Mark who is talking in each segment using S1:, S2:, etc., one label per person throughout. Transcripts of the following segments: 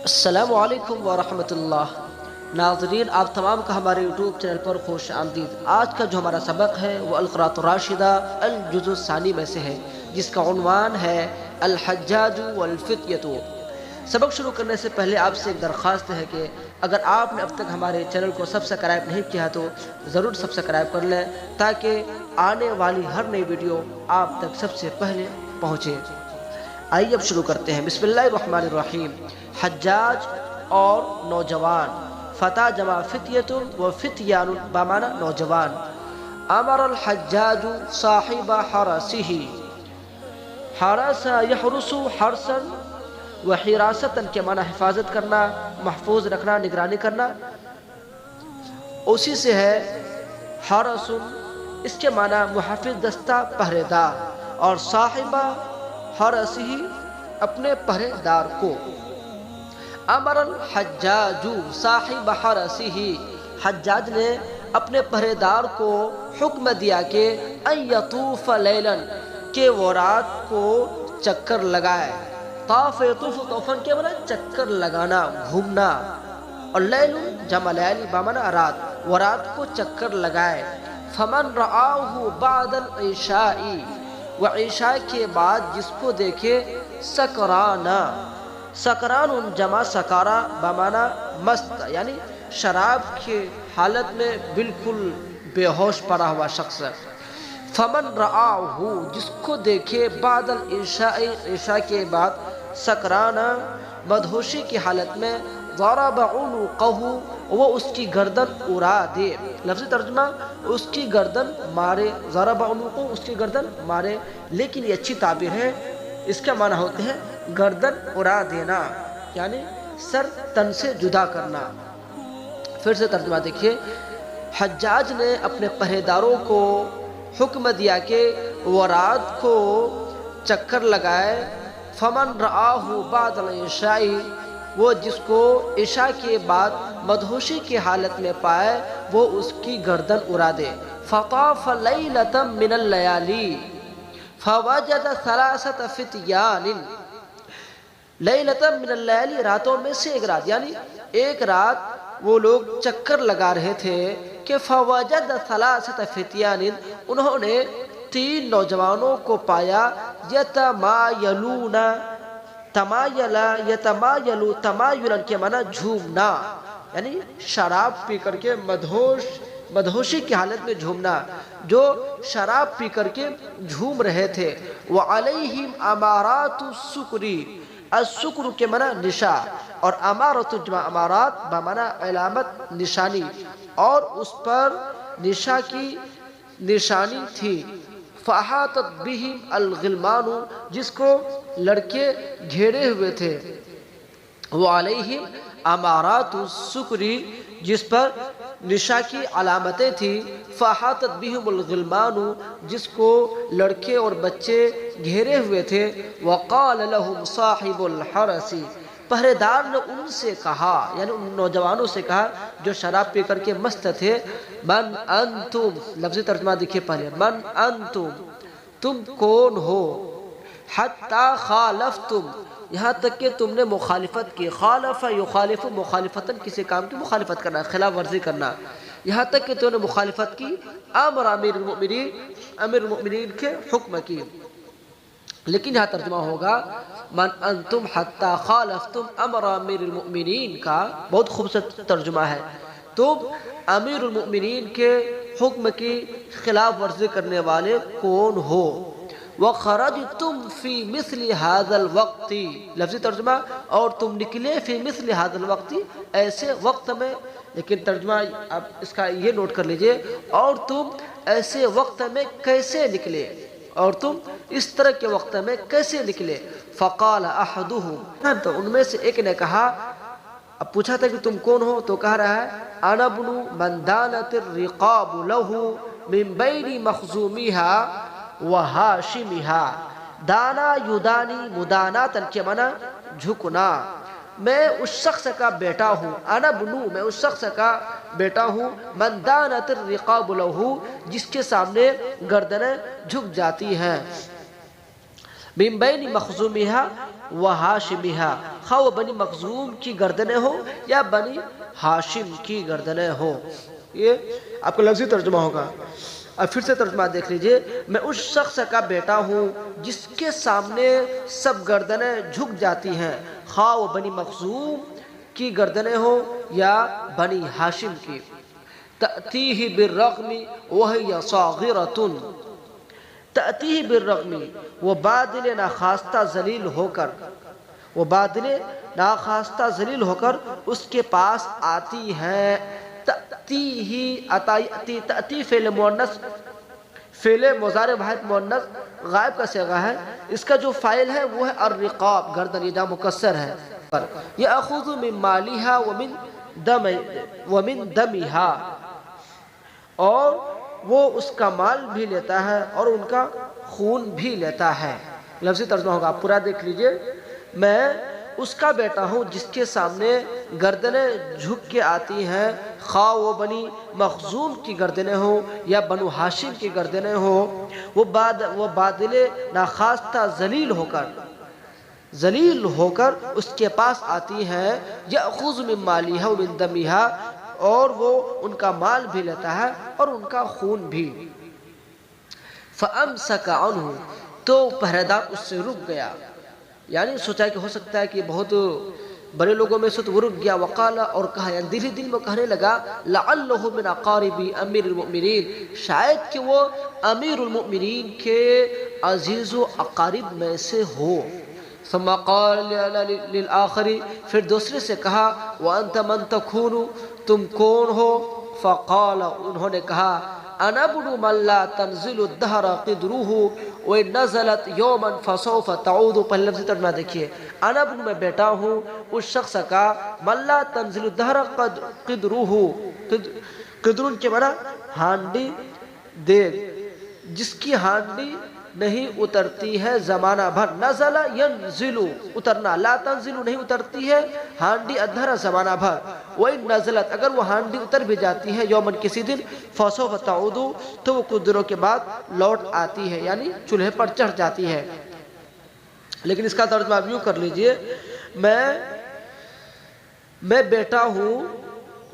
S1: السلام علیکم ورحمۃ اللہ۔ ناظرین، آپ تمام کا ہمارے یوٹیوب چینل پر خوش آمدید۔ آج کا جو ہمارا سبق ہے وہ القراءۃ الراشدہ الجزء الثانی میں سے ہے، جس کا عنوان ہے الحجاج والفتیۃ۔ سبق شروع کرنے سے پہلے آپ سے ایک درخواست ہے کہ اگر آپ نے اب تک ہمارے چینل کو سبسکرائب نہیں کیا تو ضرور سبسکرائب کر لیں تاکہ آنے والی ہر نئی ویڈیو آپ تک سب سے پہلے پہنچے۔ آئیے اب شروع کرتے ہیں۔ بسم اللہ الرحمن الرحیم۔ حجاج اور نوجوان، فتح جمع فتیۃ و فتیان بمعنی نوجوان۔ امر الحجاج صاحب حرسہ، حرس یحرس حرسا و حراستاً کے معنی حفاظت کرنا، محفوظ رکھنا، نگرانی کرنا، اسی سے ہے حرس، اس کے معنی محافظ دستہ، پہرے دار، اور صاحبہ حرسہ اپنے پہرے دار کو۔ امر الحجاج صاحب حرسہ، حجاج نے اپنے پہرے دار کو حکم دیا کہ ان یطوف لیلا، کہ وہ رات کو چکر لگائے۔ طاف یطوف طوفاً کے معنی چکر لگانا، گھومنا، اور لیل جمع لیلی بمعنی رات، وہ رات کو چکر لگائے۔ فمن رآہ بعد العشاء، و عشاء کے بعد جس کو دیکھے، سکرانا، سکران جمع سکارا بمعنی مست، یعنی شراب کی حالت میں بالکل بے ہوش پڑا ہوا شخص۔ فمن رآہ جس کو دیکھے، بعد العشاء عشاء کے بعد، سکرانا مدہوشی کی حالت میں، ضرب عنقہ وہ اس کی گردن اڑا دے۔ لفظی ترجمہ اس کی گردن مارے، ضرب عنقہ اس کی گردن مارے، لیکن یہ اچھی تعبیر ہے، اس کا معنی ہوتے ہیں گردن اڑا دینا، یعنی سر تن سے جدا کرنا۔ پھر سے ترجمہ دیکھیے، حجاج نے اپنے پہرے داروں کو حکم دیا کہ وہ رات کو چکر لگائے۔ فمن رآہ بعد العشاء، وہ جس کو عشاء کے بعد مدہوشی کی حالت میں پائے، وہ اس کی گردن اڑا دے۔ فطاف لیلۃ من اللیالی فوجد ثلاثۃ فتیان، لیلۃ من اللیالی راتوں میں سے ایک رات، یعنی ایک رات وہ لوگ چکر لگا رہے تھے کہ فوجد ثلاثۃ فتیان، انہوں نے تین نوجوانوں کو پایا، یتمایلون، تمایلا یتمایلو تمایلن کے معنی جھومنا، یعنی شراب پی کر کے مدہوشی کی حالت میں جھومنا، جو شراب پی کر کے جھوم رہے تھے۔ وعلیہم امارات السکر، السکر کے معنی نشا، اور امارت جمع امارات بمعنی علامت، نشانی، اور اس پر نشا کی نشانی تھی۔ فاحاطت بہم الغلمان، جس کو لڑکے گھیرے ہوئے تھے۔ وعلیہم امارات السکر، جس پر نشا کی علامتیں تھیں۔ فاحاطت بہم الغلمان، جس کو لڑکے اور بچے گھیرے ہوئے تھے۔ وقال لهم صاحب الحرس، پہرے دار نے ان سے کہا، یعنی ان نوجوانوں سے کہا جو شراب پی کر کے مست تھے، من انتم، لفظی ترجمہ دیکھیے پہلے، من انتم، تم کون ہو؟ حتی خالفتم، یہاں تک کہ تم نے مخالفت کی۔ خالف یخالف مخالفتاً، کسی کام کی مخالفت کرنا، خلاف ورزی کرنا، یہاں تک کہ تم نے مخالفت کی امر امیر المؤمنین، امیر المؤمنین کے حکم کی۔ لیکن یہاں ترجمہ ہوگا من انتم حتی خالفتم امر امیر المؤمنین کا بہت خوبصورت ترجمہ ہے۔ تم امیر المؤمنین کے حکم کی خلاف ورزی کرنے والے کون ہو؟ وَخَرَجْتُمْ فِي مِثْلِ هَذَا الْوَقْتِ، لفظی ترجمہ اور تم نکلے فی مثل هذا الوقت، ایسے وقت میں، لیکن ترجمہ اب اس کا یہ نوٹ کر لیجئے، اور تم ایسے وقت میں کیسے نکلے، اور تم اس طرح کے وقت میں کیسے نکلے؟ فقال احدهم، تو ان میں سے ایک نے کہا، اب پوچھا تھا کہ تم کون ہو، تو کہہ رہا ہے انا ابن من دانت الرقاب له من بین مخزومیها وہاشمها، دانا یدانی مداناتن کے معنی جھکنا، میں اس شخص کا بیٹا ہوں، انا بنو، میں اس شخص کا بیٹا ہوں، من دانت الرقاب له، جس کے سامنے گردنیں جھک جاتی ہیں، من بین مخزومہا و ہاشمہا، خواہ وہ بنی مخزوم کی گردنیں ہو یا بنی ہاشم کی گردنیں ہو۔ یہ آپ کو لفظی ترجمہ ہوگا۔ اب پھر سے ترجمہ دیکھ لیجئے، میں اس شخص کا بیٹا ہوں جس کے سامنے سب گردنیں جھک جاتی ہیں، خواہ وہ بنی مخزوم کی گردنیں ہو یا بنی ہاشم کی۔ تأتیہ بالرغم وہی صاغرۃ، تأتیہ بالرغم، وہ بادل ناخواستہ ذلیل ہو کر، وہ بادل ناخواستہ ذلیل ہو کر اس کے پاس آتی ہے۔ تأتی فعل مؤنث، فعل مضارع واحد مؤنث غائب کا صیغہ ہے، اس کا جو فاعل ہے وہ ہے الرقاب، گردن، یہ جمع مکسر ہے۔ یأخذ من مالها ومن دمها، اور وہ اس کا مال بھی لیتا ہے اور ان کا خون بھی لیتا ہے۔ لفظی ترجمہ ہوگا، آپ پورا دیکھ لیجئے، میں اس کا بیٹا ہوں جس کے سامنے گردنیں جھک کے آتی ہیں، خواہ وہ بنی مخزوم کی گردنیں ہوں یا بنو ہاشم کی گردنیں ہوں، وہ بادل ناخواستہ ذلیل ہو کر اس کے پاس آتی ہیں۔ یأخذ من مالها ومن دمها، اور وہ ان کا مال بھی لیتا ہے اور ان کا خون بھی۔ فأمسك عنه، تو پہرے دار اس سے رک گیا، یعنی سوچا کہ ہو سکتا ہے کہ بہت بڑے لوگوں میں سے تو وہ رک گیا۔ وقال، اور کہا، یعنی دل ہی دل میں کہنے لگا، لعلہ من اقارب امیر المؤمنین، شاید کہ وہ امیر المؤمنین کے عزیز و اقارب میں سے ہو۔ ثم قال للآخر، پھر دوسرے سے کہا، وانت من تکون، تم کون ہو؟ فقال، انہوں نے کہا، انا ابن من لا تنزل الدہر قدروہ وإن نزلت یوما فسوف تعود۔ پہلے لفظی ترجمہ دیکھیے، انا ابن، میں بیٹا ہوں اس شخص کا، من لا تنزل الدہر قدروہ، قدرون کے معنی ہانڈی، دیگ، جس کی ہانڈی نہیں اترتی ہے زمانہ بھر۔ نزل ینزل، اترنا، لا تنزل نہیں اترتی ہے ہانڈی الدہر زمانہ بھر۔ وَإِن نزلت، اگر وہ ہانڈی اتر بھی جاتی ہے یومن کسی دن، فَسَوْفَ تَعُودُ، تو وہ کچھ دنوں کے بعد لوٹ آتی ہے، یعنی چولہے پر چڑھ جاتی ہے۔ لیکن اس کا ترجمہ آپ یوں کر لیجئے، میں بیٹا ہوں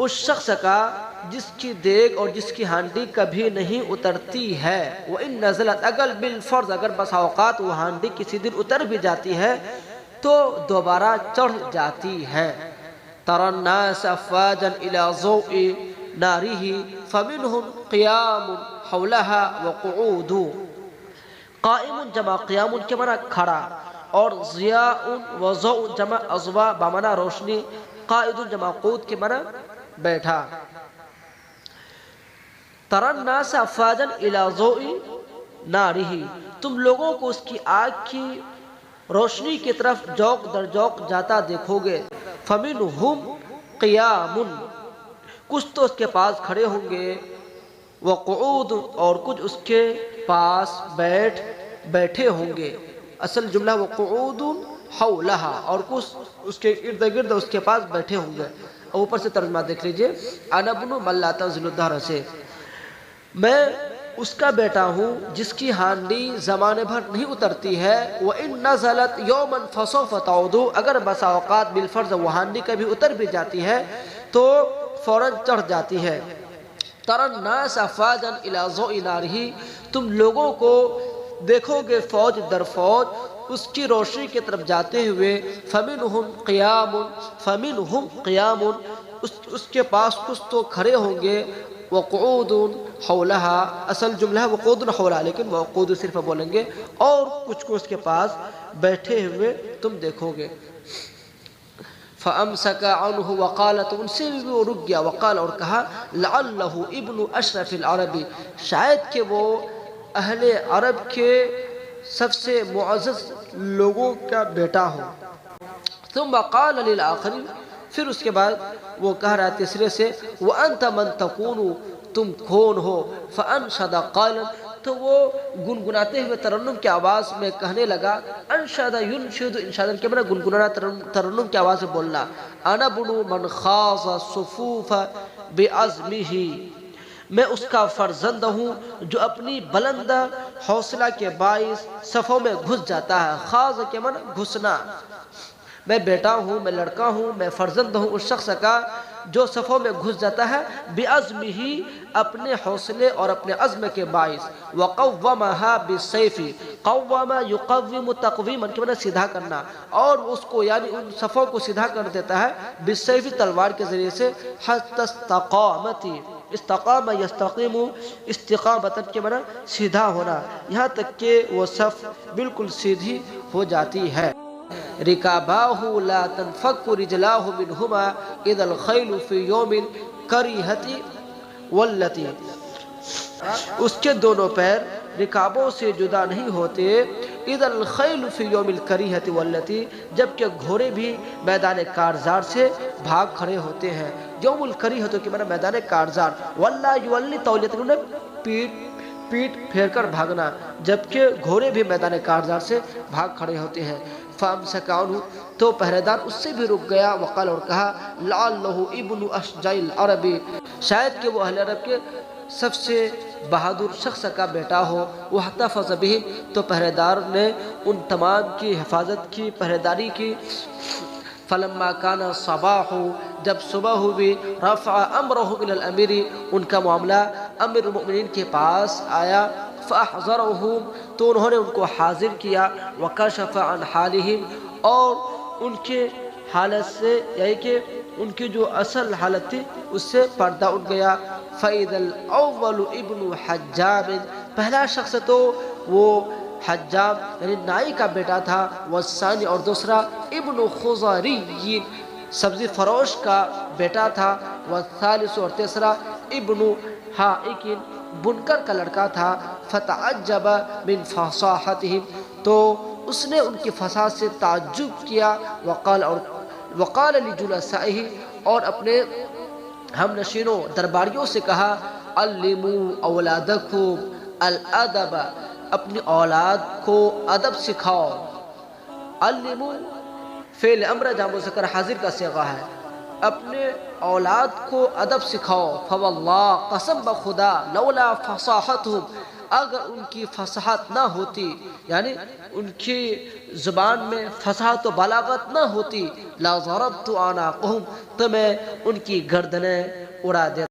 S1: اس شخص کا جس کی دیگ اور جس کی ہانڈی کبھی نہیں اترتی ہے۔ وَإِن نَزَلَتْ، اگر بالفرض، اگر بسا اوقات وہ ہانڈی کسی دن اتر بھی جاتی ہے تو دوبارہ چڑھ جاتی ہے۔ تَرَى النَّاسَ أَفْوَاجًا إِلَى ضَوْءِ نَارِهِ فَمِنْهُمْ قِيَامٌ حَوْلَهَا وَقُعُودٌ۔ قائم جمع قیام کے معنی کھڑا، اور ضیاء و ضوء جمع اضواء بمعنی روشنی، قائد جمع قعود کے معنی بیٹھا۔ تَرَى النَّاسَ أَفْوَاجًا إِلَى ضَوْءِ نَارِهِ، تم لوگوں کو اس کی آگ کی روشنی کی طرف جوق در جوق جاتا دیکھو گے۔ فَمِنْهُمْ قِيَامٌ، کچھ تو اس کے پاس کھڑے ہوں گے، وَقُعُودٌ، اور کچھ اس کے پاس بیٹھے ہوں گے۔ اصل جملہ وَقُعُودٌ حَوْلَهَا، اور کچھ اس کے ارد گرد اس کے پاس بیٹھے ہوں گے۔ اور اوپر سے ترجمہ دیکھ لیجئے، انا ابن من لا تنزل الدہر سے، میں اس کا بیٹا ہوں جس کی ہانڈی زمانے بھر نہیں اترتی ہے۔ وَإِن نَزَلَتْ يَوْمًا فَسَوْفَ تَعُودُ، اگر بسا اوقات بالفرض وہ ہانڈی کبھی اتر بھی جاتی ہے تو فوراً چڑھ جاتی ہے۔ تَرَى النَّاسَ أَفْوَاجًا إِلَى ضَوْءِ نَارِهِ، تم لوگوں کو دیکھو گے فوج در فوج اس کی روشنی کی طرف جاتے ہوئے۔ فَمِنْهُمْ قِيَامٌ، اس کے پاس کچھ تو کھڑے ہوں گے۔ وَقُعُودٌ حَوْلَهَا، اصل جملہ ہے وَقُعُودٌ حَوْلَهَا، لیکن وَقُعُود صرف بولیں گے، اور کچھ کو اس کے پاس بیٹھے ہوئے تم دیکھو گے۔ فَأَمْسَكَ عَنْهُ وَقَالَ، تو ان سے بھی وہ رک گیا، وقال، اور کہا، لَعَلَّهُ ابْنُ أَشْرَفِ الْعَرَبِ، شاید کہ وہ اہل عرب کے سب سے معزز لوگوں کا بیٹا ہو۔ ثم قال للآخر، پھر اس کے بعد وہ کہہ رہا ہے تیسرے سے، وَأَنْتَ مَنْ تَكُونُ، تم کون ہو؟ فَأَنْشَدَ قَائِلًا، تو وہ گنگناتے ہوئے ترنم کی آواز میں کہنے لگا، انشد ینشد، انشاد کے معنی گنگنانا، ترنم کی آواز میں بولنا، انا ابن من خاض صفوف بعزمہ، میں اس کا فرزند ہوں جو اپنی بلند حوصلہ کے باعث صفوں میں گھس جاتا ہے۔ خاص کے من گھسنا، میں بیٹا ہوں، میں لڑکا ہوں، میں فرزند ہوں اس شخص کا جو صفوں میں گھس جاتا ہے بعزمہ، اپنے حوصلے اور اپنے عزم کے باعث، وقومھا بالسیف، قوم یقوم تقویما کے معنی سیدھا کرنا، اور اس کو یعنی ان صفوں کو سیدھا کر دیتا ہے بالسیف تلوار کے ذریعے سے، حتی استقامت، استقام یستقیم استقامت کے معنی سیدھا ہونا، یہاں تک کہ وہ صف بالکل سیدھی ہو جاتی ہے۔ رکاباہ لا تنفک رجلاہ منہما اذا الخیل فی یوم الکریہۃ واللتی، اس کے دونوں پیر رکابوں سے جدا نہیں ہوتے، اذا الخیل فی یوم الکریہۃ واللتی، جبکہ گھوڑے بھی میدان کارزار سے بھاگ کھڑے ہوتے ہیں۔ یوم الکریہۃ کے معنی میدان کارزار، واللہ یولی تولیت نے پیٹ پھیر کر بھاگنا، جبکہ گھوڑے بھی میدان کارزار سے بھاگ کھڑے ہوتے ہیں۔ فامسک عنہ، تو پہرے دار اس سے بھی رک گیا، وقال اور کہا لعلہ ابن اشجع العرب، شاید کہ وہ اہل عرب کے سب سے بہادر شخص کا بیٹا ہو۔ واحتفظ بہ، تو پہرے دار نے ان تمام کی حفاظت کی، پہرے داری کی۔ فلما کان الصباح، جب صبح ہوئی، رفع امرہ الی الامیر، ان کا معاملہ امیر المؤمنین کے پاس آیا، فاحضرہم، تو انہوں نے ان کو حاضر کیا، وکشف عن حالہم، اور ان کے حالت سے یعنی کہ ان کی جو اصل حالت تھی اس سے پردہ اٹھ گیا۔ فَإِذَا الْأَوَّلُ ابن حجاب، پہلا شخص تو وہ حجاب یعنی نائی کا بیٹا تھا، والثانی، اور دوسرا ابن خزری، سبزی فروش کا بیٹا تھا، والثالث، اور تیسرا ابن حائک، بنکر کا لڑکا تھا۔ فتعجب من فصاحتہم، تو اس نے ان کی فصاحت سے تعجب کیا، وقال لجلسائہ، اور اپنے ہم نشینوں درباریوں سے کہا علموا اولادکم الادب، اپنی اولاد کو ادب سکھاؤ۔ علموا فعل امر جمع مذکر حاضر کا صیغہ ہے، اپنے اولاد کو ادب سکھاؤ۔ فواللہ، قسم بخدا، لولا فصاحتہم، اگر ان کی فصاحت نہ ہوتی، یعنی ان کی زبان میں فصاحت و بلاغت نہ ہوتی، لَضَرَبْتُ أَعْنَاقَهُمْ، تو میں ان کی گردنیں اڑا دیتا۔